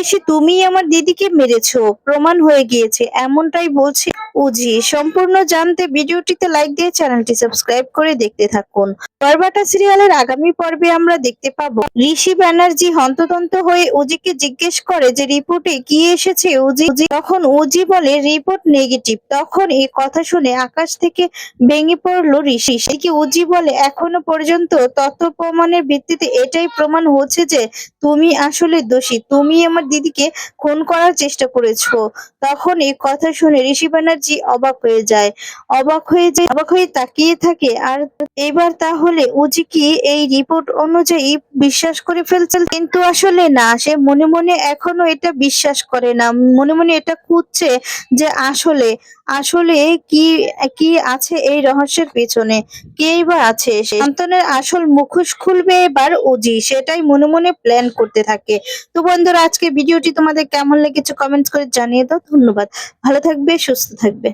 ঋষি, তুমি আমার দিদিকে মেরেছো, প্রমাণ হয়ে গিয়েছে, এমনটাই বলছে উজি। সম্পূর্ণ জানতে ভিডিওটিতে লাইক দিয়ে চ্যানেলটি সাবস্ক্রাইব করে দেখতে থাকুন। গড়বাটা সিরিয়ালের আগামী পর্বে আমরা দেখতে পাবো ঋষি ব্যানার্জি হন্তদন্ত হয়ে উজিকে জিজ্ঞেস করে যে রিপোর্টে কি এসেছে উজি। তখন উজি বলে রিপোর্ট নেগেটিভ। তখন এই কথা শুনে আকাশ থেকে ভেঙে পড়লো ঋষি। এদিকে উজি বলে এখনো পর্যন্ত তথ্য প্রমাণের ভিত্তিতে এটাই প্রমাণ হচ্ছে যে তুমি আসলে দোষী, তুমি আমার দিদিকে খুন করার চেষ্টা করেছো। তখন এই কথা শুনে ঋষি ব্যানার্জি অবাক হয়ে তাকিয়ে থাকে। আর এবার তাহলে উজি কি এই রিপোর্ট অনুযায়ী বিশ্বাস করে ফেলছে? কিন্তু আসলে না, সে মনে মনে এখনো এটা বিশ্বাস করে না। মনে মনে এটা খুঁজছে যে আসলে আসলে কি কি আছে এই রহস্যের পেছনে, কেই বা আছে। সন্তানের আসল মুখোশ খুলবে এবার উজি, সেটাই মনে মনে প্ল্যান করতে থাকে। তো বন্ধুরা, আজকে ভিডিওটি তোমাদের কেমন লেগেছে কমেন্টস করে জানিয়ে দাও। ধন্যবাদ। ভালো থাকবে, সুস্থ থাকবে।